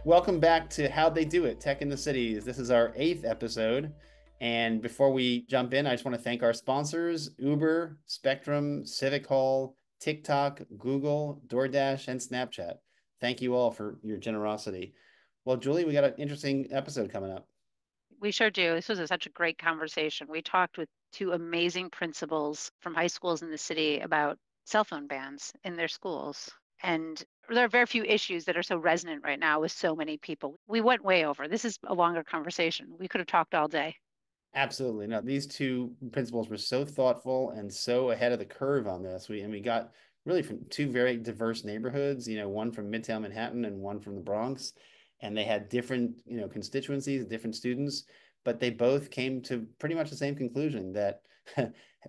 Welcome back to How'd They Do It, Tech in the Cities. This is our 8th episode. And before we jump in, I just want to thank our sponsors, Uber, Spectrum, Civic Hall, TikTok, Google, DoorDash, and Snapchat. Thank you all for your generosity. Well, Julie, we got an interesting episode coming up. We sure do. This was such a great conversation. We talked with two amazing principals from high schools in the city about cell phone bans in their schools. And there are very few issues that are so resonant right now with so many people. We went way over. This is a longer conversation. We could have talked all day. Absolutely. No, these two principals were so thoughtful and so ahead of the curve on this. We got really from two very diverse neighborhoods, one from Midtown Manhattan and one from the Bronx. And they had different, constituencies, different students, but they both came to pretty much the same conclusion that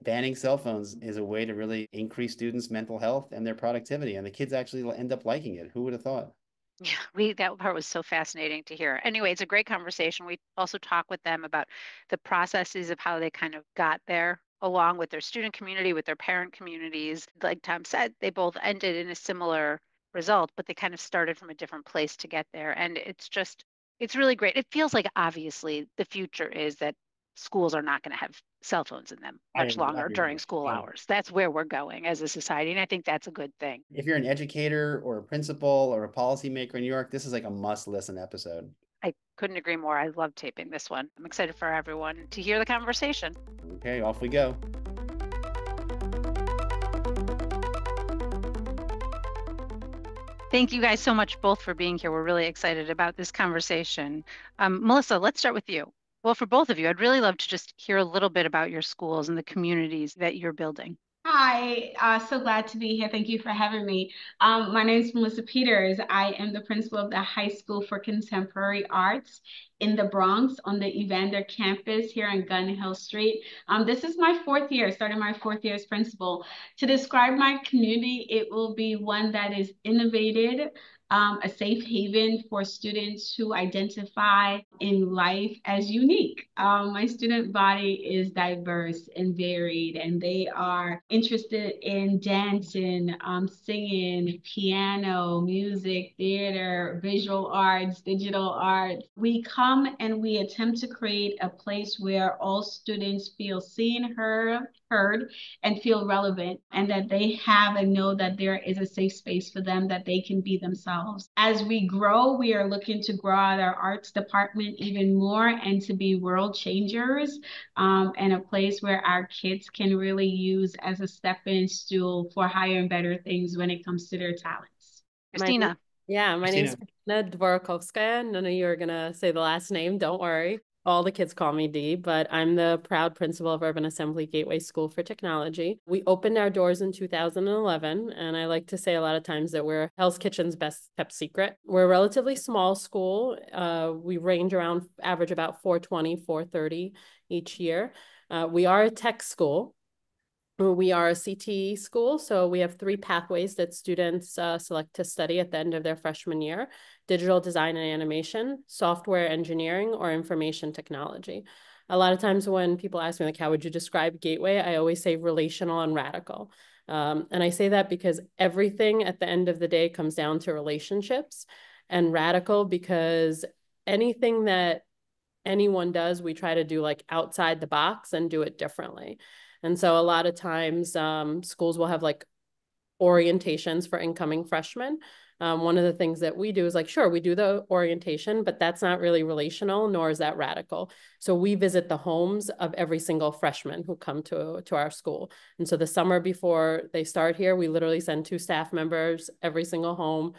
banning cell phones is a way to really increase students' mental health and their productivity. And the kids actually end up liking it. Who would have thought? Yeah, we that part was so fascinating to hear. Anyway, it's a great conversation. We also talk with them about the processes of how they kind of got there, along with their student community, with their parent communities. Like Tom said, they both ended in a similar result, but they kind of started from a different place to get there. And it's really great. It feels like obviously the future is that schools are not going to have cell phones in them I much longer agree. during school hours. That's where we're going as a society. And I think that's a good thing. If you're an educator or a principal or a policymaker in New York, this is like a must listen episode. I couldn't agree more. I love taping this one. I'm excited for everyone to hear the conversation. Okay, off we go. Thank you guys so much both for being here. We're really excited about this conversation. Melissa, let's start with you. Well, for both of you, I'd really love to just hear a little bit about your schools and the communities that you're building. Hi, so glad to be here. Thank you for having me. My name is Melissa Peters. I am the principal of the High School for Contemporary Arts in the Bronx on the Evander campus here on Gun Hill Street. This is my 4th year, starting my 4th year as principal. To describe my community, it will be one that is innovative, a safe haven for students who identify in life as unique. My student body is diverse and varied, and they are interested in dancing, singing, piano, music, theater, visual arts, digital arts. We come and we attempt to create a place where all students feel seen, heard, and feel relevant, and that they have and know that there is a safe space for them, that they can be themselves. As we grow, we are looking to grow out our arts department even more and to be world changers, and a place where our kids can really use as a stepping stool for higher and better things when it comes to their talents. Christina. My name's Christina Dvorakovskaya. None of you are going to say the last name. Don't worry. All the kids call me Dee, but I'm the proud principal of Urban Assembly Gateway School for Technology. We opened our doors in 2011, and I like to say a lot of times that we're Hell's Kitchen's best kept secret. We're a relatively small school. We range around, average about 420, 430 each year. We are a tech school. We are a CTE school, so we have 3 pathways that students select to study at the end of their freshman year: digital design and animation, software engineering, or information technology. A lot of times when people ask me, like, how would you describe Gateway? I always say relational and radical. And I say that because everything at the end of the day comes down to relationships, and radical because anything that anyone does, we try to do like outside the box and do it differently. And so a lot of times schools will have like orientations for incoming freshmen. One of the things that we do is like, sure, we do the orientation, but that's not really relational, nor is that radical. So we visit the homes of every single freshman who come to our school. And so the summer before they start here, we literally send 2 staff members every single home,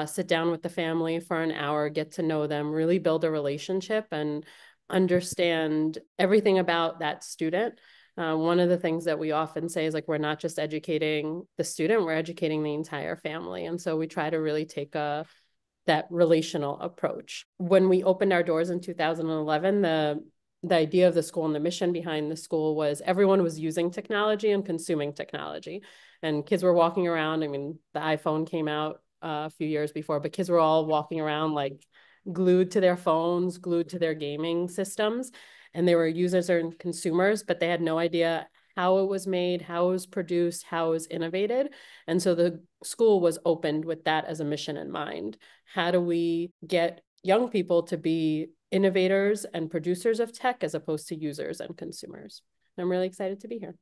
sit down with the family for an hour, get to know them, really build a relationship and understand everything about that student. One of the things that we often say is like, we're not just educating the student, we're educating the entire family. And so we try to really take that relational approach. When we opened our doors in 2011, the idea of the school and the mission behind the school was everyone was using technology and consuming technology. And kids were walking around. I mean, the iPhone came out a few years before, but kids were all walking around like glued to their phones, glued to their gaming systems. And they were users and consumers, but they had no idea how it was made, how it was produced, how it was innovated. And so the school was opened with that as a mission in mind. How do we get young people to be innovators and producers of tech as opposed to users and consumers? And I'm really excited to be here.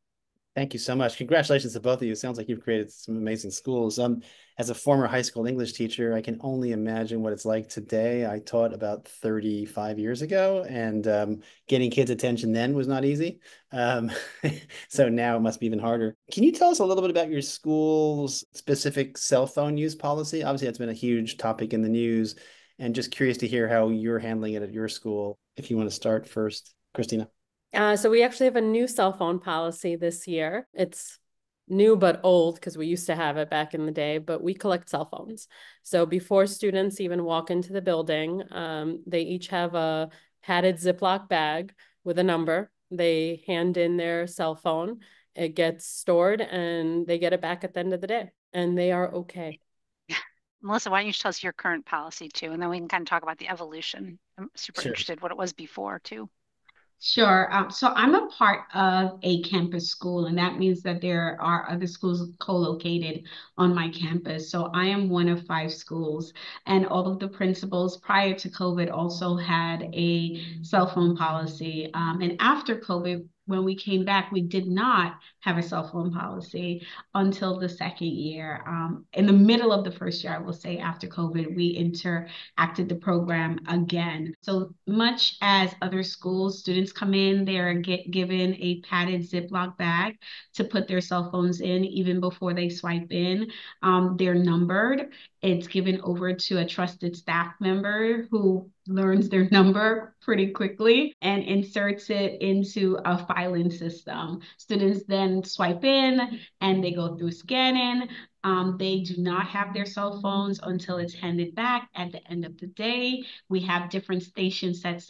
Thank you so much. Congratulations to both of you. It sounds like you've created some amazing schools. As a former high school English teacher, I can only imagine what it's like today. I taught about 35 years ago, and getting kids' attention then was not easy. So now it must be even harder. Can you tell us a little bit about your school's specific cell phone use policy? Obviously, that's been a huge topic in the news, and just curious to hear how you're handling it at your school. If you want to start first, Christina. So we actually have a new cell phone policy this year. It's new but old because we used to have it back in the day, but we collect cell phones. So before students even walk into the building, they each have a padded Ziploc bag with a number. They hand in their cell phone. It gets stored and they get it back at the end of the day, and they are okay. Melissa, why don't you tell us your current policy too, and then we can kind of talk about the evolution. I'm super interested what it was before too. Sure. So I'm a part of a campus school, and that means that there are other schools co-located on my campus. So I am one of 5 schools, and all of the principals prior to COVID also had a cell phone policy. And after COVID, when we came back, we did not have a cell phone policy until the second year. In the middle of the first year, I will say, after COVID, we interacted the program again. So much as other schools, students come in, they're given a padded Ziploc bag to put their cell phones in even before they swipe in. They're numbered. It's given over to a trusted staff member who learns their number pretty quickly and inserts it into a filing system. Students then swipe in and they go through scanning. They do not have their cell phones until it's handed back at the end of the day. We have different stations set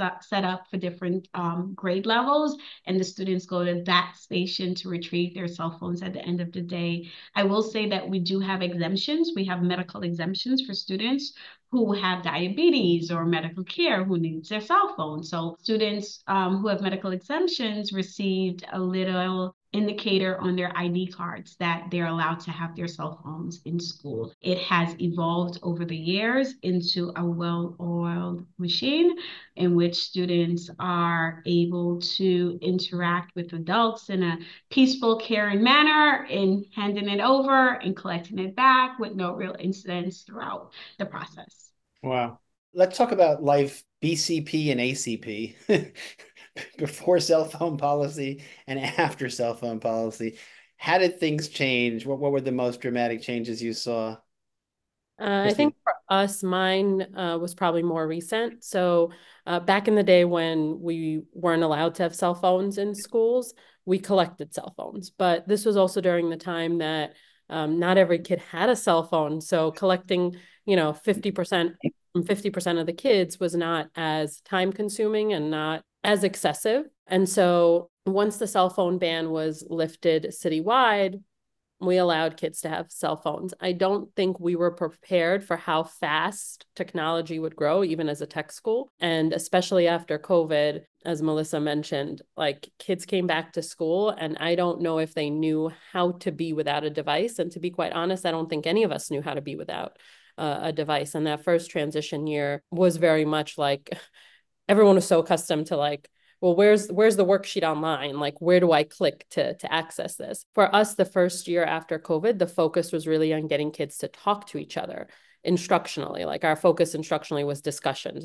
up for different grade levels, and the students go to that station to retrieve their cell phones at the end of the day. I will say that we do have exemptions. We have medical exemptions for students who have diabetes or medical care who needs their cell phone. So students who have medical exemptions received a little indicator on their ID cards that they're allowed to have their cell phones in school. It has evolved over the years into a well-oiled machine in which students are able to interact with adults in a peaceful, caring manner in handing it over and collecting it back with no real incidents throughout the process. Wow. Let's talk about life BCP and ACP. Before cell phone policy and after cell phone policy. How did things change? What were the most dramatic changes you saw? I think for us, mine was probably more recent. So back in the day when we weren't allowed to have cell phones in schools, we collected cell phones. But this was also during the time that not every kid had a cell phone. So collecting, 50% from 50% of the kids was not as time consuming and not as excessive. And so once the cell phone ban was lifted citywide, we allowed kids to have cell phones. I don't think we were prepared for how fast technology would grow, even as a tech school. And especially after COVID, as Melissa mentioned, like kids came back to school and I don't know if they knew how to be without a device. And to be quite honest, I don't think any of us knew how to be without a device. And that first transition year was very much like everyone was so accustomed to like, well, where's the worksheet online? Like, where do I click to access this? For us, the first year after COVID, the focus was really on getting kids to talk to each other instructionally. Like our focus instructionally was discussion.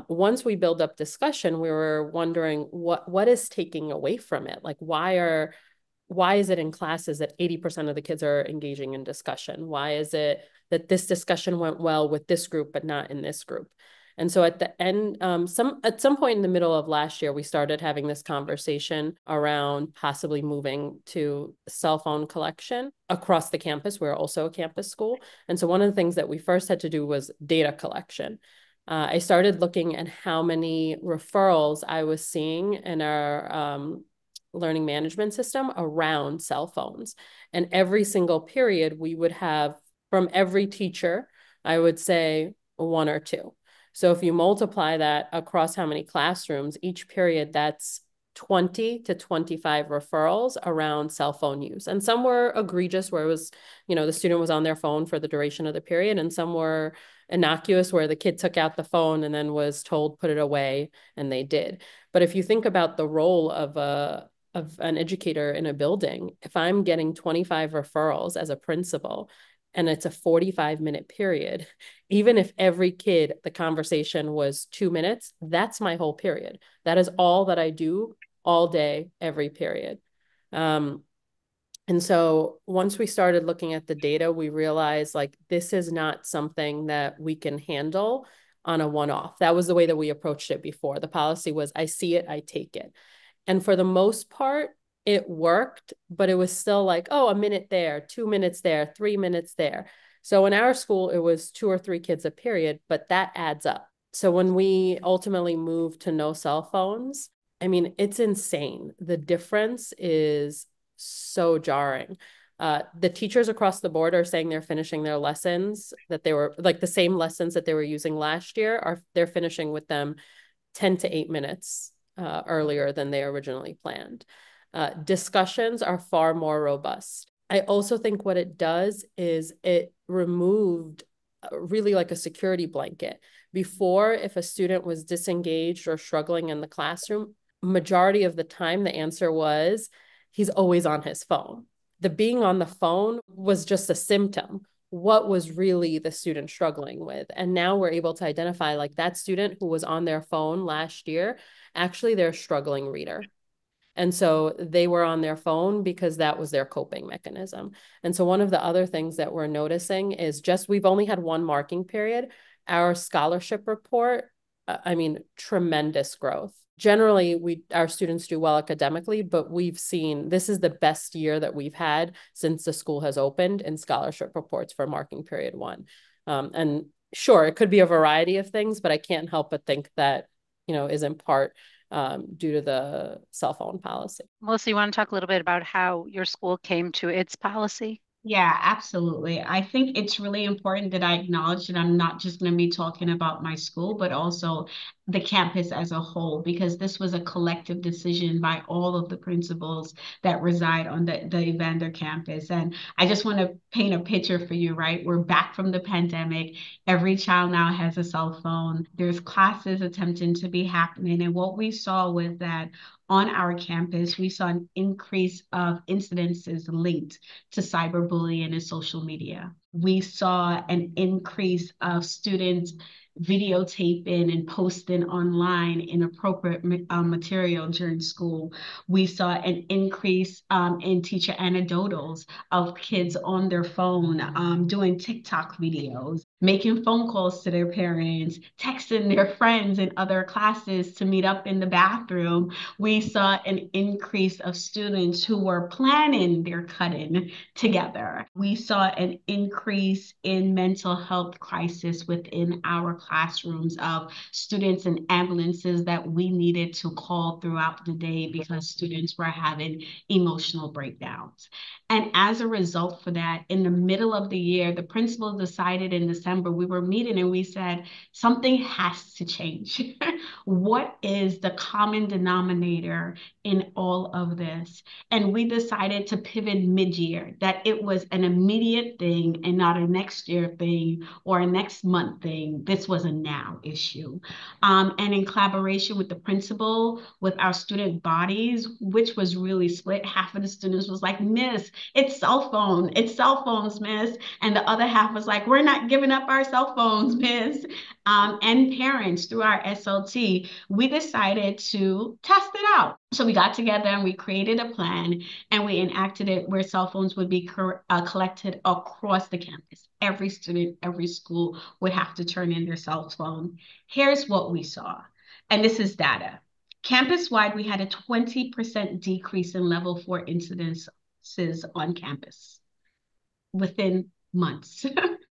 Once we build up discussion, we were wondering what is taking away from it? Like, why is it in classes that 80% of the kids are engaging in discussion? Why is it that this discussion went well with this group, but not in this group? And so at the end, at some point in the middle of last year, we started having this conversation around possibly moving to cell phone collection across the campus. We're also a campus school. And so one of the things that we first had to do was data collection. I started looking at how many referrals I was seeing in our learning management system around cell phones. And every single period, we would have from every teacher, I would say 1 or 2. So if you multiply that across how many classrooms, each period, that's 20 to 25 referrals around cell phone use. And some were egregious where it was, the student was on their phone for the duration of the period. And some were innocuous where the kid took out the phone and then was told, put it away, and they did. But if you think about the role of an educator in a building, if I'm getting 25 referrals as a principal and it's a 45-minute period, even if every kid, the conversation was 2 minutes, that's my whole period. That is all that I do all day, every period. And so once we started looking at the data, we realized like, this is not something that we can handle on a one-off. That was the way that we approached it before. The policy was, I see it, I take it. And for the most part, it worked, but it was still like, oh, a minute there, 2 minutes there, 3 minutes there. So in our school, it was 2 or 3 kids a period, but that adds up. So when we ultimately moved to no cell phones, I mean, it's insane. The difference is so jarring. The teachers across the board are saying they're finishing their lessons that they were like the same lessons that they were using last year they're finishing with them 10 to 8 minutes earlier than they originally planned. Discussions are far more robust. I also think what it does is it removed really like a security blanket. Before, if a student was disengaged or struggling in the classroom, majority of the time, the answer was, he's always on his phone. The being on the phone was just a symptom. What was really the student struggling with? And now we're able to identify like that student who was on their phone last year, actually they're a struggling reader. And so they were on their phone because that was their coping mechanism. And so one of the other things that we're noticing is we've only had one marking period. Our scholarship report, tremendous growth. Generally, our students do well academically, but we've seen this is the best year that we've had since the school has opened in scholarship reports for marking period 1. And sure, it could be a variety of things, but I can't help but think that, is in part due to the cell phone policy. Melissa, you want to talk a little bit about how your school came to its policy? Yeah, absolutely. I think it's really important that I acknowledge that I'm not just going to be talking about my school, but also the campus as a whole, because this was a collective decision by all of the principals that reside on the Evander campus. And I just want to paint a picture for you, right? We're back from the pandemic. Every child now has a cell phone. There's classes attempting to be happening. And what we saw was that on our campus, we saw an increase of incidences linked to cyberbullying and social media. We saw an increase of students videotaping and posting online inappropriate material during school. We saw an increase in teacher anecdotals of kids on their phone doing TikTok videos, making phone calls to their parents, texting their friends in other classes to meet up in the bathroom. We saw an increase of students who were planning their cut-in together. We saw an increase in mental health crisis within our classrooms of students and ambulances that we needed to call throughout the day because students were having emotional breakdowns. And as a result for that, in the middle of the year, the principal decided in December, we were meeting and we said, something has to change. What is the common denominator in all of this? And we decided to pivot mid-year, that it was an immediate thing and not a next year thing or a next month thing. This was a now issue. And in collaboration with the principal, with our student bodies, which was really split, half of the students was like, Miss, it's cell phones, Miss. And the other half was like, we're not giving up our cell phones, Miss. And parents, through our SLT, we decided to test it out. So we got together and we created a plan and we enacted it where cell phones would be collected across the campus. Every student, every school would have to turn in their cell phone. Here's what we saw. And this is data. Campus-wide, we had a 20% decrease in level 4 incidences on campus within months.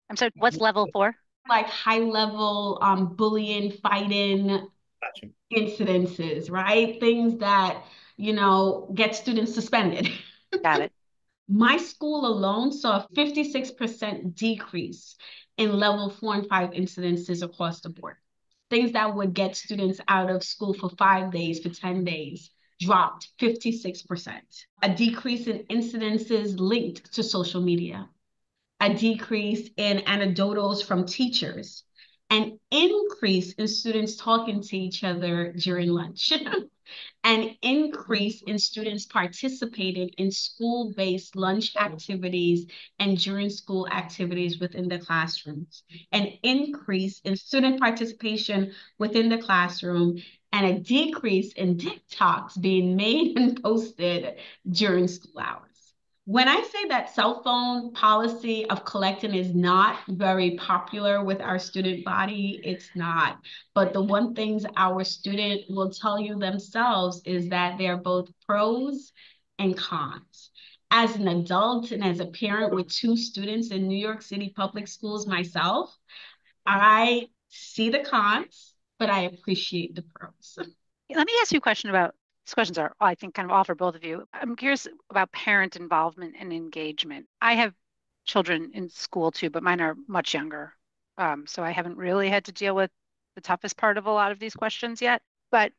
I'm sorry, what's level 4? Like high level bullying, fighting incidences, right? Things that, get students suspended. Got it. My school alone saw a 56% decrease in level 4 and 5 incidences across the board. Things that would get students out of school for 5 days, for 10 days. dropped 56%. A decrease in incidences linked to social media. A decrease in anecdotals from teachers. An increase in students talking to each other during lunch. An increase in students participating in school-based lunch activities and during school activities within the classrooms, an increase in student participation within the classroom, and a decrease in TikToks being made and posted during school hours. When I say that cell phone policy of collecting is not very popular with our student body, it's not. But the one things our student will tell you themselves is that they're both pros and cons. As an adult and as a parent with 2 students in New York City public schools myself, I see the cons, but I appreciate the pros. Let me ask you a question about, these questions are, I think, kind of all for both of you. I'm curious about parent involvement and engagement. I have children in school too, but mine are much younger. So I haven't really had to deal with the toughest part of a lot of these questions yet. But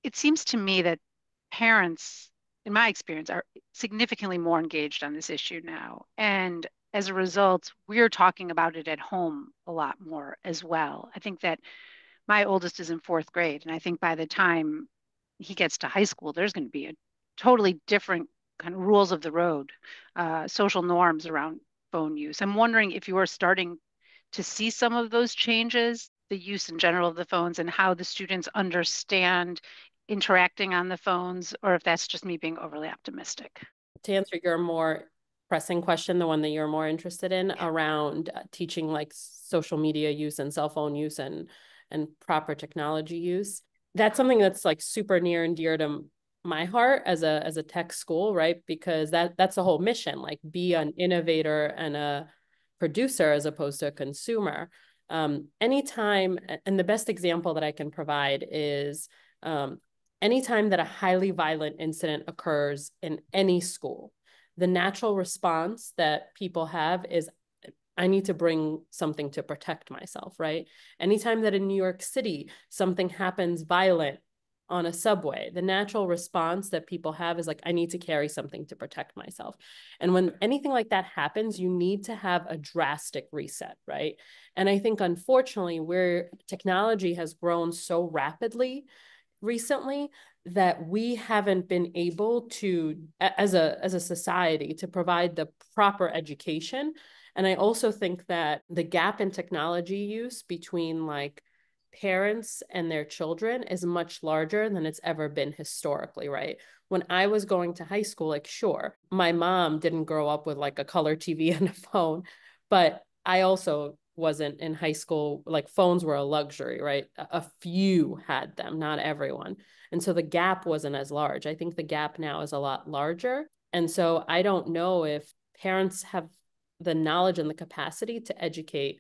it seems to me that parents, in my experience, are significantly more engaged on this issue now. And as a result, we're talking about it at home a lot more as well. I think that my oldest is in 4th grade, and I think by the time he gets to high school, there's going to be a totally different kind of rules of the road, social norms around phone use. I'm wondering if you are starting to see some of those changes, the use in general of the phones and how the students understand interacting on the phones, or if that's just me being overly optimistic. To answer your more pressing question, the one that you're more interested in around teaching like social media use and cell phone use and proper technology use, that's something that's like super near and dear to my heart as a tech school, right? Because that's the whole mission, like be an innovator and a producer as opposed to a consumer. Anytime, and the best example that I can provide is anytime that a highly violent incident occurs in any school, the natural response that people have is, I need to bring something to protect myself, right? Anytime that in New York City, something happens violent on a subway, the natural response that people have is like, I need to carry something to protect myself. And when anything like that happens, you need to have a drastic reset, right? And I think, unfortunately, where technology has grown so rapidly recently, that we haven't been able to, as a society, to provide the proper education. And I also think that the gap in technology use between like parents and their children is much larger than it's ever been historically, right? When I was going to high school, like, sure, my mom didn't grow up with like a color TV and a phone, but I also wasn't in high school, like phones were a luxury, right? A few had them, not everyone. And so the gap wasn't as large. I think the gap now is a lot larger. And so I don't know if parents have the knowledge and the capacity to educate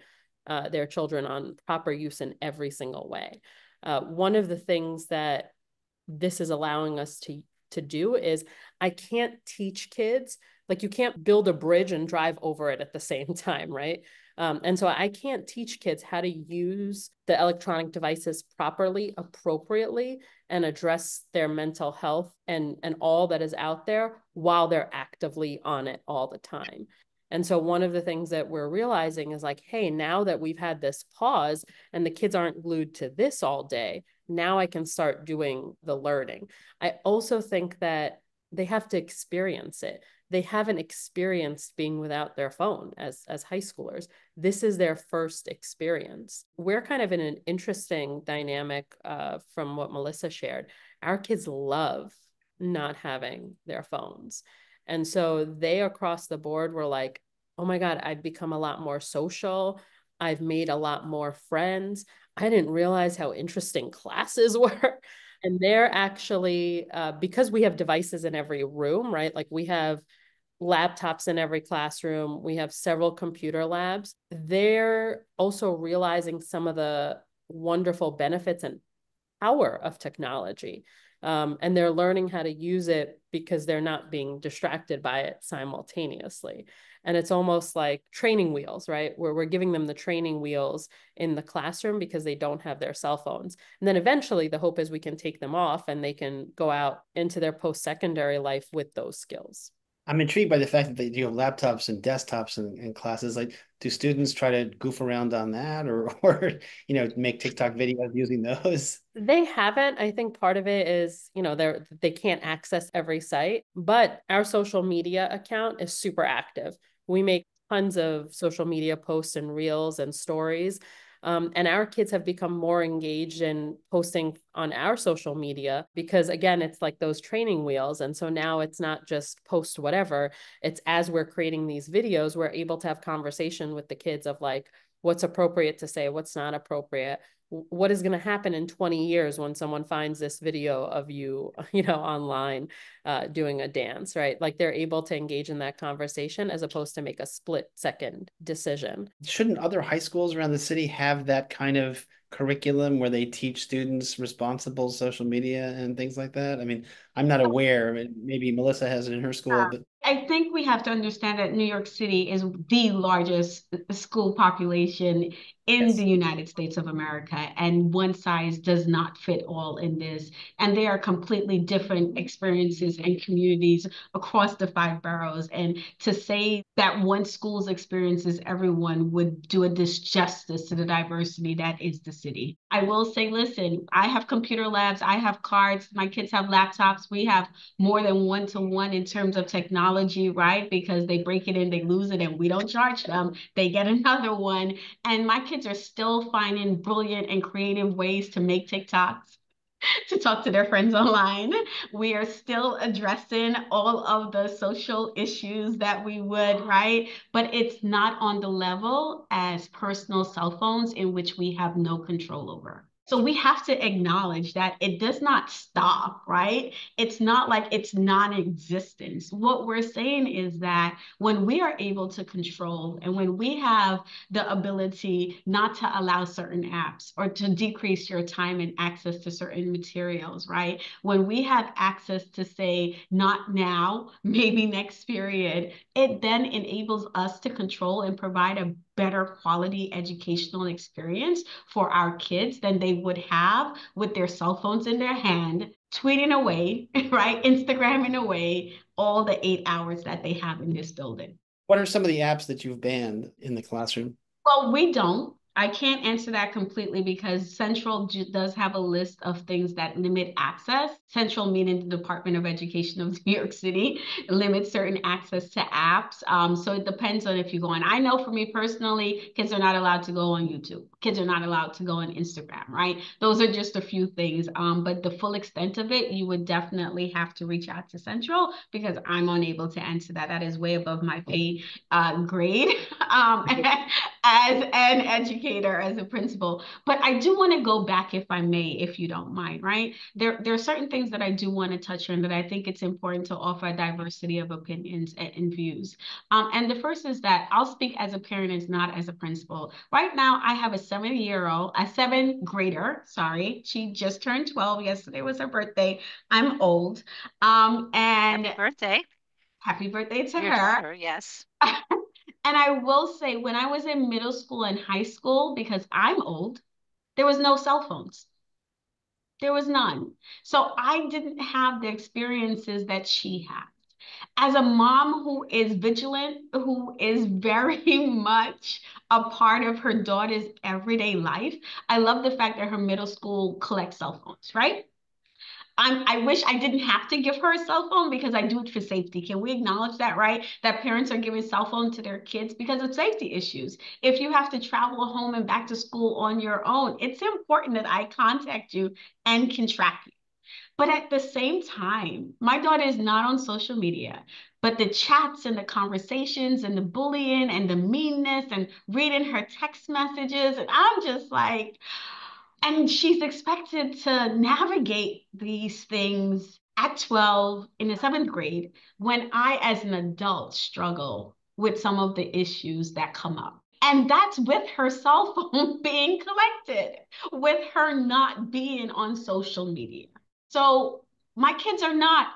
their children on proper use in every single way. One of the things that this is allowing us to do is, I can't teach kids, like you can't build a bridge and drive over it at the same time, right? And so I can't teach kids how to use the electronic devices properly, appropriately, and address their mental health and all that is out there while they're actively on it all the time. And so one of the things that we're realizing is like, hey, now that we've had this pause and the kids aren't glued to this all day, now I can start doing the learning. I also think that they have to experience it. They haven't experienced being without their phone as high schoolers. This is their first experience. We're kind of in an interesting dynamic from what Melissa shared. Our kids love not having their phones. And so they across the board were like, oh my God, I've become a lot more social. I've made a lot more friends. I didn't realize how interesting classes were. And they're actually, because we have devices in every room, right? Like we have laptops in every classroom, we have several computer labs. They're also realizing some of the wonderful benefits and power of technology. And they're learning how to use it because they're not being distracted by it simultaneously. And it's almost like training wheels, right? Where we're giving them the training wheels in the classroom because they don't have their cell phones. And then eventually the hope is we can take them off and they can go out into their post-secondary life with those skills. I'm intrigued by the fact that they do have laptops and desktops in classes. Like, do students try to goof around on that, or make TikTok videos using those? They haven't. I think part of it is, they can't access every site, but our social media account is super active. We make tons of social media posts and reels and stories. And our kids have become more engaged in posting on our social media because, again, it's like those training wheels. And so now it's not just post whatever. It's as we're creating these videos, we're able to have conversation with the kids of like, what's appropriate to say, what's not appropriate, what is going to happen in 20 years when someone finds this video of you, online doing a dance, right? Like they're able to engage in that conversation as opposed to make a split-second decision. Shouldn't other high schools around the city have that kind of curriculum where they teach students responsible social media and things like that? I mean, I'm not aware. I mean, maybe Melissa has it in her school, but I think we have to understand that New York City is the largest school population in the United States of America, and one size does not fit all in this. And there are completely different experiences and communities across the 5 boroughs. And to say that one school's experiences everyone would do a disjustice to the diversity that is the city. I will say, listen, I have computer labs, I have cards, my kids have laptops, we have more than one-to-one in terms of technology, right? Because they break it in, they lose it, and we don't charge them. They get another one. And my kids are still finding brilliant and creative ways to make TikToks, to talk to their friends online. We are still addressing all of the social issues that we would, right? But it's not on the level as personal cell phones in which we have no control over. So we have to acknowledge that it does not stop, right? It's not like it's non-existence. What we're saying is that when we are able to control and when we have the ability not to allow certain apps or to decrease your time and access to certain materials, right? When we have access to say, not now, maybe next period, it then enables us to control and provide a better quality educational experience for our kids than they would have with their cell phones in their hand, tweeting away, right? Instagramming away all the 8 hours that they have in this building. What are some of the apps that you've banned in the classroom? Well, we don't. I can't answer that completely because Central does have a list of things that limit access. Central, meaning the Department of Education of New York City, limits certain access to apps. So it depends on if you go on. I know for me personally, kids are not allowed to go on YouTube. Kids are not allowed to go on Instagram, right? Those are just a few things. But the full extent of it, you would definitely have to reach out to Central because I'm unable to answer that. That is way above my pay grade as an educator, as a principal. But I do want to go back, if I may, if you don't mind, right? There are certain things that I do want to touch on that I think it's important to offer a diversity of opinions and views. And the first is that I'll speak as a parent and not as a principal. Right now, I have a 7th grader, sorry. She just turned 12. Yesterday was her birthday. I'm old. And Happy birthday to your her. daughter, yes. And I will say, when I was in middle school and high school, because I'm old, there was no cell phones. There was none. So I didn't have the experiences that she had. As a mom who is vigilant, who is very much a part of her daughter's everyday life, I love the fact that her middle school collects cell phones, right? I wish I didn't have to give her a cell phone because I do it for safety. Can we acknowledge that, right? That parents are giving cell phone to their kids because of safety issues. If you have to travel home and back to school on your own, it's important that I contact you and can track you. But at the same time, my daughter is not on social media, but the chats and the conversations and the bullying and the meanness and reading her text messages, and I'm just like, and she's expected to navigate these things at 12 in the 7th grade when I, as an adult, struggle with some of the issues that come up. And that's with her cell phone being collected, with her not being on social media. So my kids are not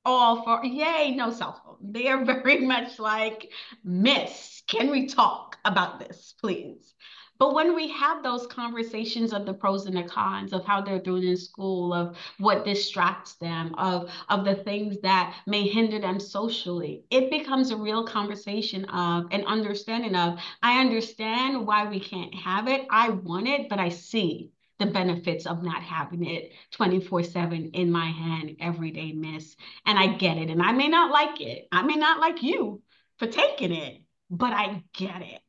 all for, yay, no cell phone. They are very much like, Miss, can we talk about this, please? But when we have those conversations of the pros and the cons of how they're doing in school, of what distracts them, of the things that may hinder them socially, it becomes a real conversation of an understanding of, I understand why we can't have it. I want it, but I see the benefits of not having it 24/7 in my hand every day, Miss. And I get it. And I may not like it. I may not like you for taking it, but I get it.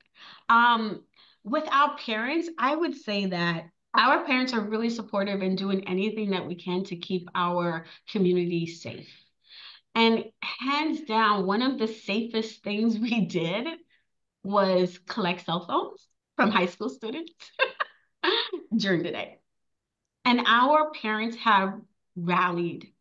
Um, with our parents, I would say that our parents are really supportive in doing anything that we can to keep our community safe. And hands down, one of the safest things we did was collect cell phones from high school students during the day. And our parents have rallied,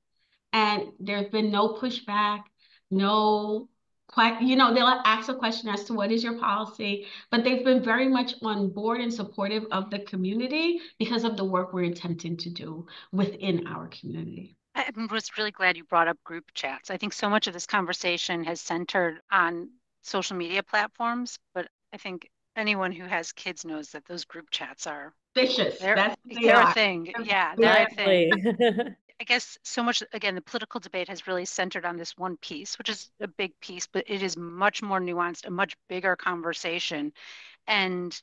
and there's been no pushback, no, they'll ask a question as to what is your policy, but they've been very much on board and supportive of the community because of the work we're attempting to do within our community. I was really glad you brought up group chats. I think so much of this conversation has centered on social media platforms, but I think anyone who has kids knows that those group chats are Vicious. They're a thing. Yeah, they're a thing. I guess so much, again, the political debate has really centered on this one piece, which is a big piece, but it is much more nuanced, a much bigger conversation. And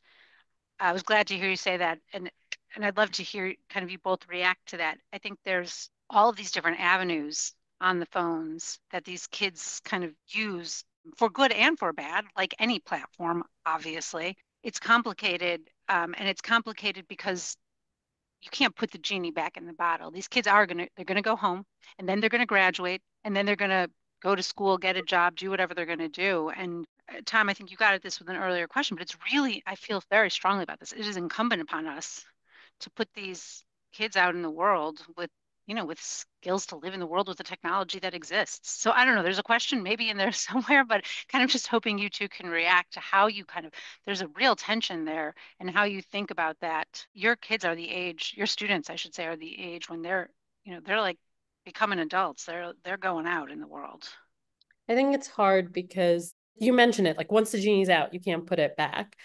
I was glad to hear you say that. And I'd love to hear kind of you both react to that. I think there's all of these different avenues on the phones that these kids kind of use for good and for bad, like any platform, obviously. It's complicated, and it's complicated because you can't put the genie back in the bottle. These kids they're gonna go home, and then they're gonna graduate, and then they're gonna go to school, get a job, do whatever they're gonna do. And Tom, I think you got at this with an earlier question, but it's really, I feel very strongly about this. It is incumbent upon us to put these kids out in the world with, with skills to live in the world with the technology that exists. So I don't know, there's a question maybe in there somewhere, but kind of just hoping you two can react to how you there's a real tension there and how you think about that. Your kids are the age, your students, I should say, are the age when they're like becoming adults. They're going out in the world. I think it's hard because you mentioned it, like once the genie's out, you can't put it back.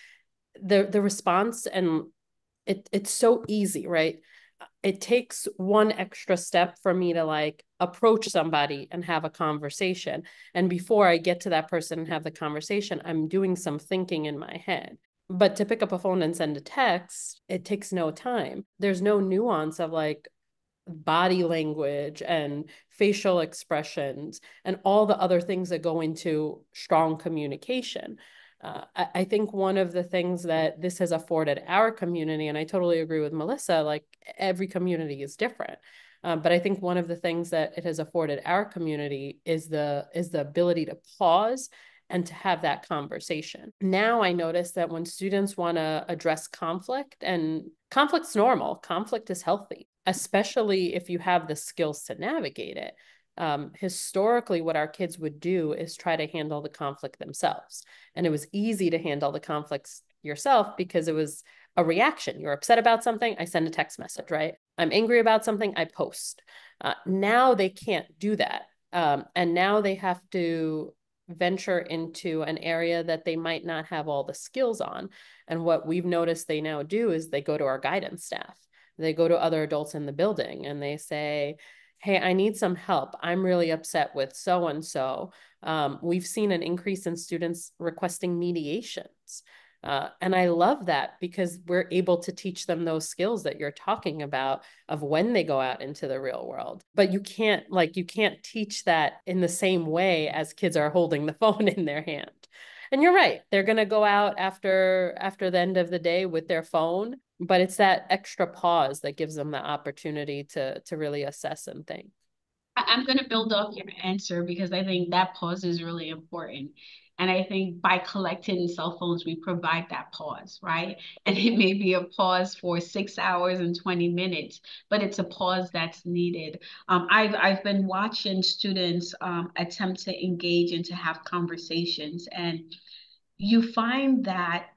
The response, and it's so easy, right? It takes one extra step for me to like approach somebody and have a conversation. And before I get to that person and have the conversation, I'm doing some thinking in my head. But to pick up a phone and send a text, it takes no time. There's no nuance of like body language and facial expressions and all the other things that go into strong communication. I think one of the things that this has afforded our community, and I totally agree with Melissa, like every community is different. But I think one of the things that it has afforded our community is the ability to pause and to have that conversation. Now I notice that when students want to address conflict, and conflict's normal, conflict is healthy, especially if you have the skills to navigate it. Historically, what our kids would do is try to handle the conflict themselves. And it was easy to handle the conflicts yourself because it was a reaction. You're upset about something, I send a text message, right? I'm angry about something, I post. Now they can't do that. And now they have to venture into an area that they might not have all the skills on. And what we've noticed they now do is they go to our guidance staff. They go to other adults in the building and they say, hey, I need some help. I'm really upset with so-and-so. We've seen an increase in students requesting mediations. And I love that because we're able to teach them those skills that you're talking about of when they go out into the real world. But you can't teach that in the same way as kids are holding the phone in their hand. And you're right, they're going to go out after the end of the day with their phone, but it's that extra pause that gives them the opportunity to really assess and think. I'm going to build off your answer because I think that pause is really important. And I think by collecting cell phones, we provide that pause, right? And it may be a pause for 6 hours and 20 minutes, but it's a pause that's needed. I've been watching students attempt to engage and to have conversations, and you find that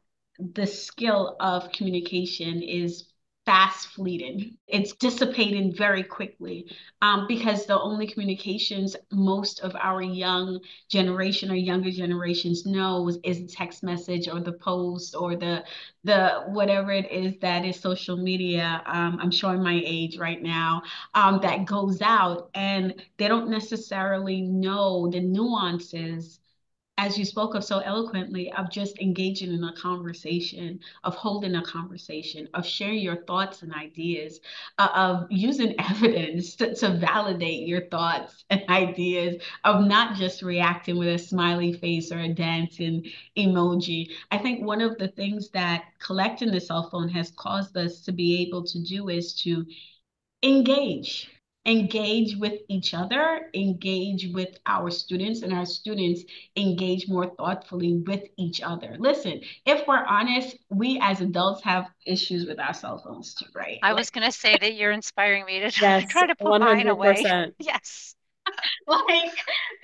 the skill of communication is fast fleeting. It's dissipating very quickly, because the only communications most of our young generation or younger generations knows is a text message or the post or the whatever it is that is social media. I'm showing my age right now, that goes out, and they don't necessarily know the nuances, as you spoke of so eloquently, of just engaging in a conversation, of holding a conversation, of sharing your thoughts and ideas, of using evidence to validate your thoughts and ideas, of not just reacting with a smiley face or a dancing emoji. I think one of the things that collecting the cell phone has caused us to be able to do is to engage with each other, engage with our students, and our students engage more thoughtfully with each other. Listen, if we're honest, we as adults have issues with our cell phones too, right? I was going to say that you're inspiring me to Yes, try to put mine away. 100%. Yes. Like,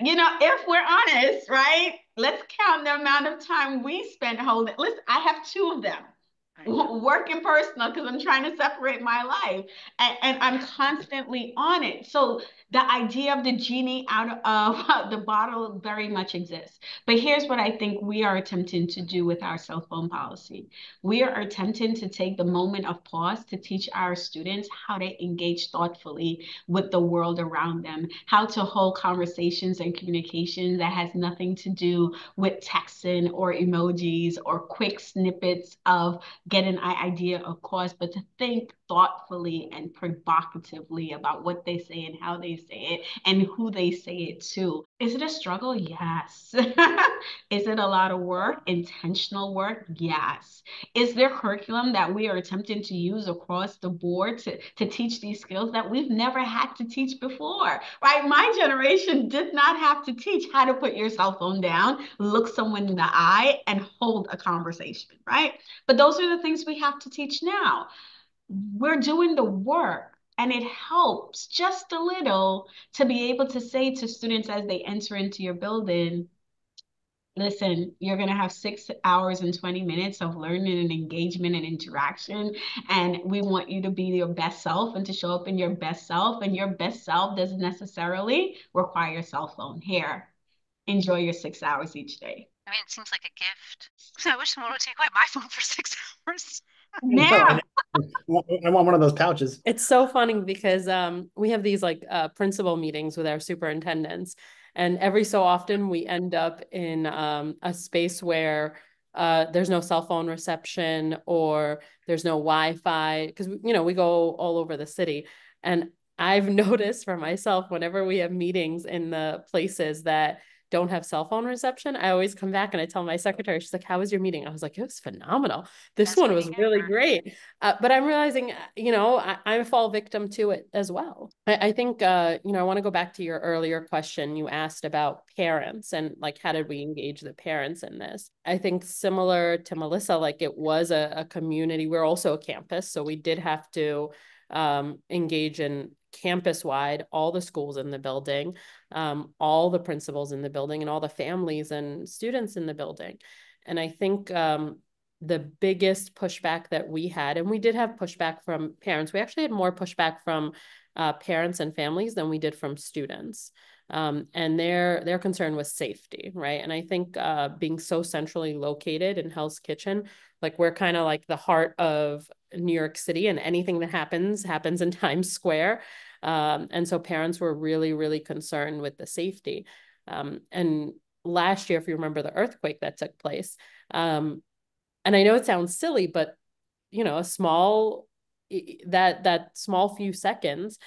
if we're honest, right? Let's count the amount of time we spend holding. Listen, I have two of them. Work and personal, because I'm trying to separate my life, and I'm constantly on it. So the idea of the genie out of the bottle very much exists. But here's what I think we are attempting to do with our cell phone policy. We are attempting to take the moment of pause to teach our students how to engage thoughtfully with the world around them, how to hold conversations and communication that has nothing to do with texting or emojis or quick snippets of get an idea of cause, but to think thoughtfully and provocatively about what they say and how they say it and who they say it to. Is it a struggle? Yes. Is it a lot of work? Intentional work? Yes. Is there curriculum that we are attempting to use across the board to teach these skills that we've never had to teach before, right? My generation did not have to teach how to put your cell phone down, look someone in the eye, and hold a conversation, right? But those are the things we have to teach now. We're doing the work, and it helps just a little to be able to say to students as they enter into your building, listen, you're going to have 6 hours and 20 minutes of learning and engagement and interaction. And we want you to be your best self and to show up in your best self. And your best self doesn't necessarily require a cell phone. Here, enjoy your 6 hours each day. I mean, it seems like a gift. So I wish someone would take away my phone for 6 hours. Now, I want one of those pouches. It's so funny because we have these like principal meetings with our superintendents, and every so often we end up in a space where there's no cell phone reception or there's no Wi-Fi, because we go all over the city. And I've noticed for myself, whenever we have meetings in the places that don't have cell phone reception, I always come back and I tell my secretary, she's like, how was your meeting? I was like, it was phenomenal. This one was really great. But I'm realizing, I fall victim to it as well. I think, I want to go back to your earlier question. You asked about parents and like, how did we engage the parents in this? I think similar to Melissa, like it was a community. We're also a campus. So we did have to engage in campus-wide, all the schools in the building, all the principals in the building, and all the families and students in the building. And I think the biggest pushback that we had, and we did have pushback from parents, we actually had more pushback from parents and families than we did from students. And their concern was safety, right? And I think being so centrally located in Hell's Kitchen, like we're kind of like the heart of New York City, and anything that happens in Times Square. And so parents were really, really concerned with the safety. And last year, if you remember the earthquake that took place, and I know it sounds silly, but that small few seconds,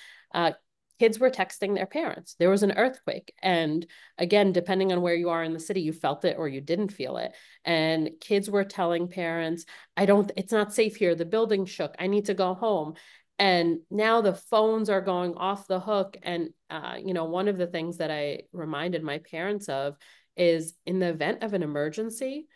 kids were texting their parents. There was an earthquake. And again, depending on where you are in the city, you felt it or you didn't feel it. And kids were telling parents, it's not safe here. The building shook. I need to go home. And now the phones are going off the hook. And, one of the things that I reminded my parents of is, in the event of an emergency,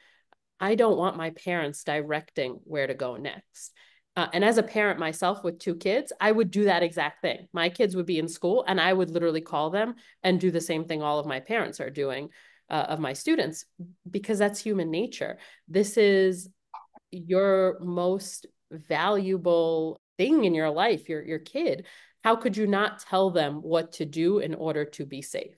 I don't want my parents directing where to go next. And as a parent myself with 2 kids, I would do that exact thing. My kids would be in school and I would literally call them and do the same thing all of my parents are doing of my students, because that's human nature. This is your most valuable thing in your life, your kid. How could you not tell them what to do in order to be safe?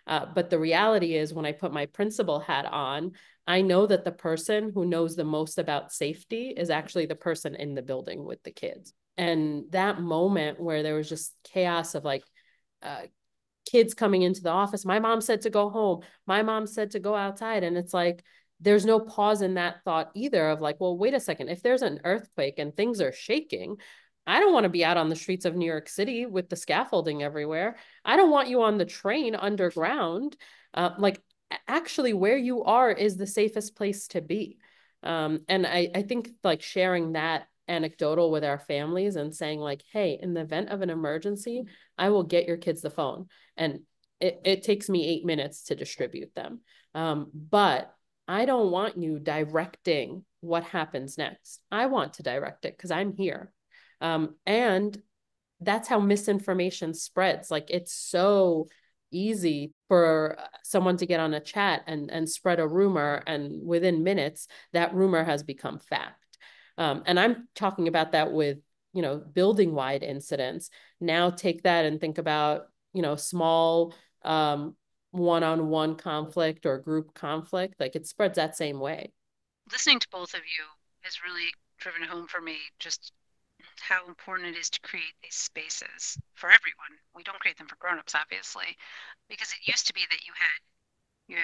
But the reality is, when I put my principal hat on, I know that the person who knows the most about safety is actually the person in the building with the kids. And that moment where there was just chaos of like kids coming into the office, my mom said to go home, my mom said to go outside. And it's like, there's no pause in that thought either of like, well, wait a second, if there's an earthquake and things are shaking, I don't want to be out on the streets of New York City with the scaffolding everywhere. I don't want you on the train underground. Like, actually, where you are is the safest place to be. And I think like sharing that anecdotal with our families and saying like, hey, in the event of an emergency, I will get your kids the phone. And it takes me 8 minutes to distribute them. But I don't want you directing what happens next. I want to direct it because I'm here. And that's how misinformation spreads. Like, it's so easy for someone to get on a chat and spread a rumor, and within minutes, that rumor has become fact. And I'm talking about that with, building wide incidents. Now take that and think about, small one-on-one conflict or group conflict. Like, it spreads that same way. Listening to both of you has really driven home for me just how important it is to create these spaces for everyone. We don't create them for grown-ups, obviously, because it used to be that you had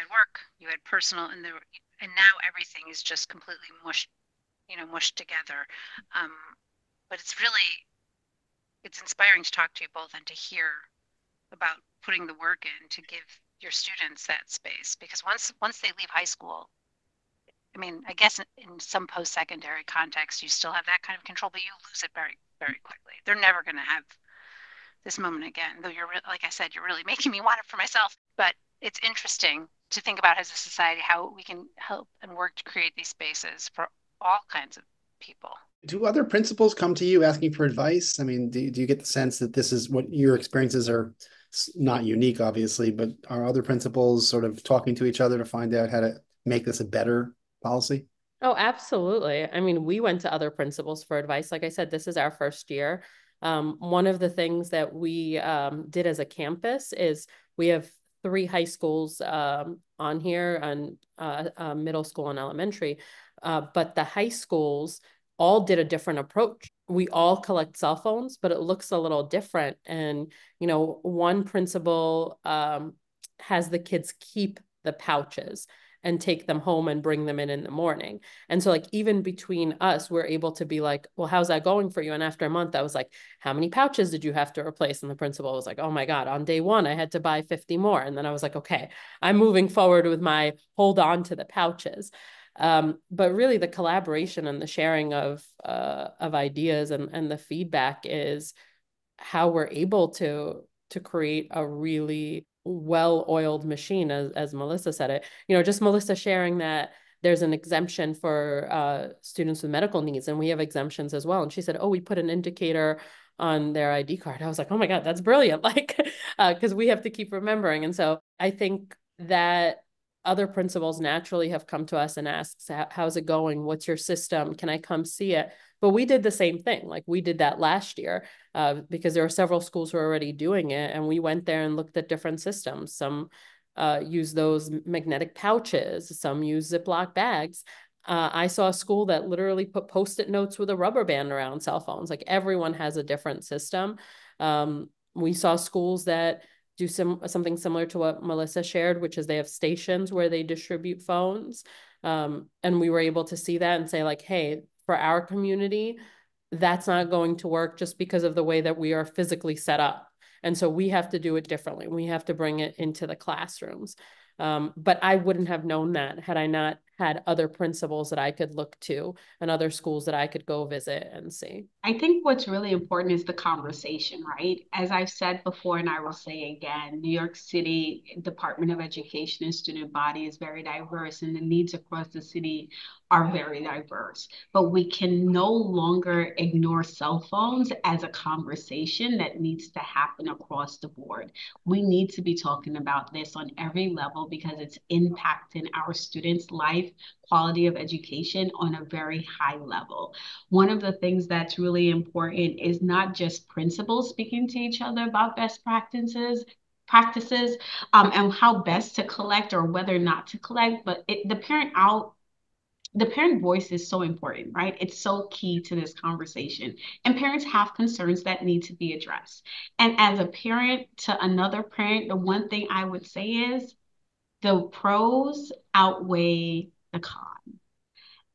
work, you had personal, and now everything is just completely mushed together. But it's inspiring to talk to you both and to hear about putting the work in to give your students that space, because once they leave high school, I mean, I guess in some post-secondary context, you still have that kind of control, but you lose it very, very quickly. They're never going to have this moment again, though like I said, you're really making me want it for myself. But it's interesting to think about as a society how we can help and work to create these spaces for all kinds of people. Do other principals come to you asking for advice? I mean, do you get the sense that this is what your experiences are? Not unique, obviously, but are other principals sort of talking to each other to find out how to make this a better policy? Oh, absolutely. I mean, we went to other principals for advice. Like I said, this is our first year. One of the things that we did as a campus is we have 3 high schools on here, and middle school and elementary. But the high schools all did a different approach. We all collect cell phones, but it looks a little different. And, one principal has the kids keep the pouches and take them home and bring them in the morning. And so like, even between us, we're able to be like, well, how's that going for you? And after a month, I was like, how many pouches did you have to replace? And the principal was like, oh my God, on day 1, I had to buy 50 more. And then I was like, okay, I'm moving forward with my hold on to the pouches. But really the collaboration and the sharing of ideas and the feedback is how we're able to create a really well-oiled machine, as Melissa said it. Just Melissa sharing that there's an exemption for students with medical needs, and we have exemptions as well. And she said, oh, we put an indicator on their ID card. I was like, oh my God, that's brilliant. Like, because we have to keep remembering. And so I think that other principals naturally have come to us and asked, how's it going? What's your system? Can I come see it? But we did the same thing. Like, we did that last year because there were several schools who were already doing it. And we went there and looked at different systems. Some use those magnetic pouches. Some use Ziploc bags. I saw a school that literally put Post-it notes with a rubber band around cell phones. Like, everyone has a different system. We saw schools that do something similar to what Melissa shared, which is they have stations where they distribute phones. And we were able to see that and say like, hey, for our community, that's not going to work just because of the way that we are physically set up. And so we have to do it differently. We have to bring it into the classrooms. But I wouldn't have known that had I not had other principals that I could look to and other schools that I could go visit and see. I think what's really important is the conversation, right? As I've said before, and I will say again, New York City Department of Education and student body is very diverse, and the needs across the city are very diverse. But we can no longer ignore cell phones as a conversation that needs to happen across the board. We need to be talking about this on every level because it's impacting our students' life life quality of education on a very high level. One of the things that's really important is not just principals speaking to each other about best practices, and how best to collect or whether not to collect, but the parent voice is so important, right? It's so key to this conversation. And parents have concerns that need to be addressed. And as a parent to another parent, the one thing I would say is the pros outweigh the cons.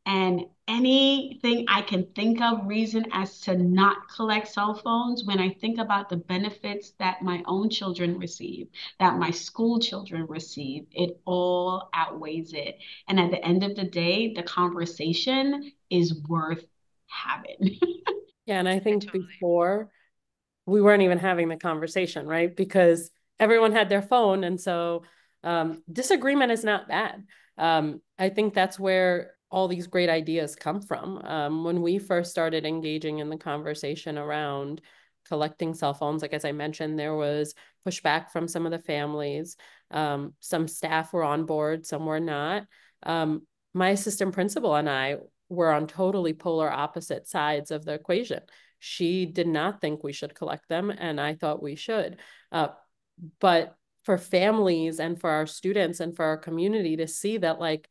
And anything I can think of reason as to not collect cell phones, when I think about the benefits that my own children receive, that my school children receive, it all outweighs it. And at the end of the day, the conversation is worth having. Yeah, and I think before we weren't even having the conversation, right? Because everyone had their phone. And so disagreement is not bad. I think that's where all these great ideas come from. When we first started engaging in the conversation around collecting cell phones, like as I mentioned, there was pushback from some of the families. Some staff were on board, some were not. My assistant principal and I were on totally polar opposite sides of the equation. She did not think we should collect them, and I thought we should. But for families and for our students and for our community to see that, like,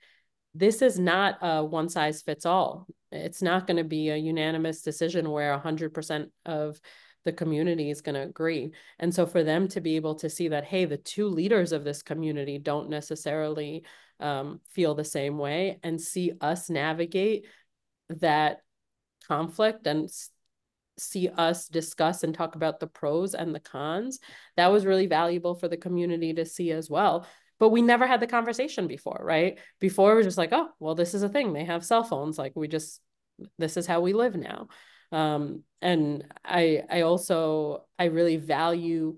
this is not a one size fits all. It's not going to be a unanimous decision where 100% of the community is going to agree. And so for them to be able to see that, hey, the two leaders of this community don't necessarily feel the same way, and see us navigate that conflict and see us discuss and talk about the pros and the cons, that was really valuable for the community to see as well. But we never had the conversation before, right? Before, it was just like, oh, well, this is a thing. They have cell phones. Like, this is how we live now. And I really value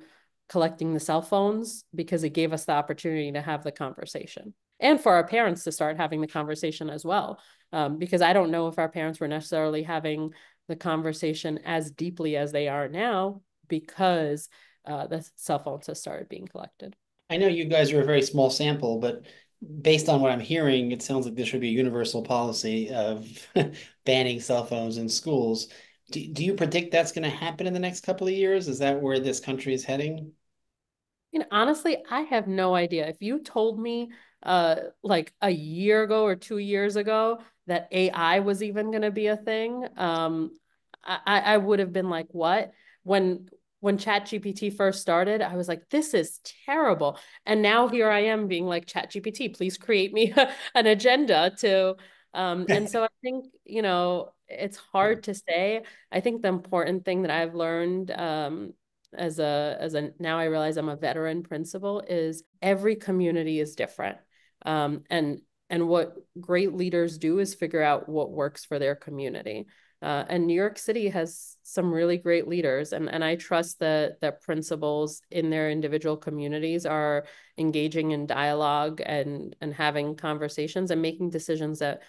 collecting the cell phones because it gave us the opportunity to have the conversation, and for our parents to start having the conversation as well. Because I don't know if our parents were necessarily having the conversation as deeply as they are now because the cell phones have started being collected. I know you guys are a very small sample, but based on what I'm hearing, it sounds like there should be a universal policy of banning cell phones in schools. Do you predict that's going to happen in the next couple of years? Is that where this country is heading? Honestly, I have no idea. If you told me like a year ago or 2 years ago that AI was even going to be a thing, I would have been like, what? When ChatGPT first started, I was like, this is terrible. And now here I am being like, ChatGPT, please create me an agenda to, and so I think, it's hard to say. I think the important thing that I've learned, as a now I realize I'm a veteran principal, is every community is different. And what great leaders do is figure out what works for their community. And New York City has some really great leaders, and I trust that principals in their individual communities are engaging in dialogue and having conversations and making decisions that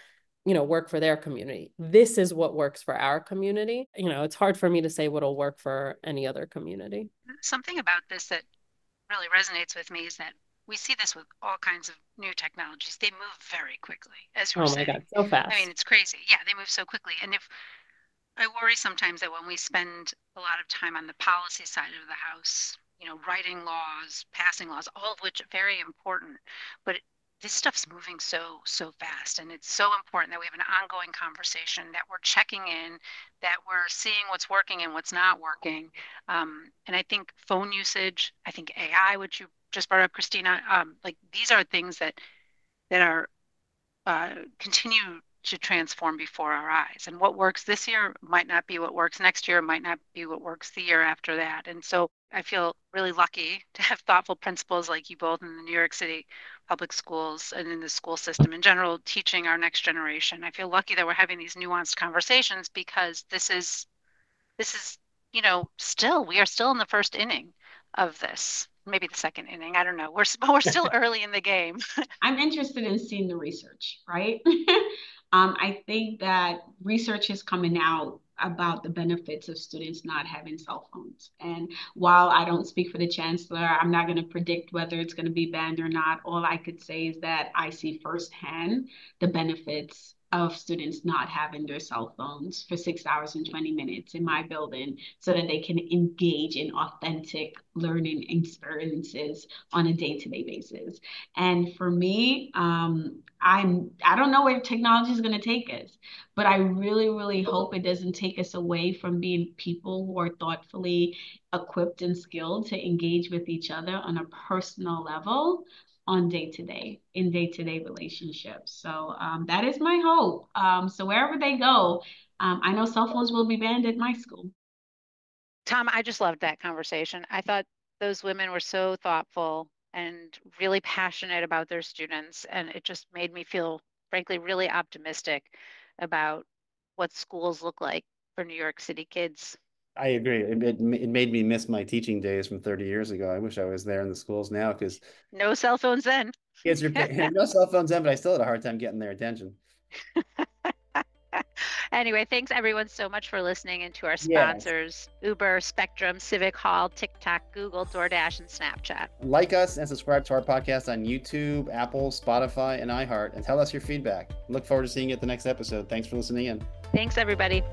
work for their community. This is what works for our community. It's hard for me to say what'll work for any other community. Something about this that really resonates with me is that we see this with all kinds of new technologies. They move very quickly, as you were saying. Oh my God, so fast. I mean, it's crazy. Yeah, they move so quickly. And I worry sometimes that when we spend a lot of time on the policy side of the house, writing laws, passing laws, all of which are very important, but this stuff's moving so fast, and it's so important that we have an ongoing conversation, that we're checking in, that we're seeing what's working and what's not working. And I think phone usage, I think AI, which you just brought up, Christina, like these are things that are continue to transform before our eyes. And what works this year might not be what works next year, might not be what works the year after that. And so I feel really lucky to have thoughtful principals like you both in the New York City public schools and in the school system in general, teaching our next generation. I feel lucky that we're having these nuanced conversations, because this is, we are still in the first inning of this. Maybe the second inning. I don't know. We're still early in the game. I'm interested in seeing the research, right? I think that research is coming out about the benefits of students not having cell phones. And while I don't speak for the chancellor, I'm not going to predict whether it's going to be banned or not. All I could say is that I see firsthand the benefits of students not having their cell phones for 6 hours and 20 minutes in my building so that they can engage in authentic learning experiences on a day-to-day basis. And for me, I don't know where technology is going to take us, but I really, really hope it doesn't take us away from being people who are thoughtfully equipped and skilled to engage with each other on a personal level on day-to-day relationships. So that is my hope. So wherever they go, I know cell phones will be banned at my school. Tom, I just loved that conversation. I thought those women were so thoughtful and really passionate about their students. And it just made me feel, frankly, really optimistic about what schools look like for New York City kids. I agree. It made me miss my teaching days from 30 years ago. I wish I was there in the schools now because no cell phones then. Kids are no cell phones then, but I still had a hard time getting their attention. Anyway, thanks everyone so much for listening, and to our sponsors, Uber, Spectrum, Civic Hall, TikTok, Google, DoorDash, and Snapchat. Like us and subscribe to our podcast on YouTube, Apple, Spotify, and iHeart, and tell us your feedback. Look forward to seeing you at the next episode. Thanks for listening in. Thanks, everybody.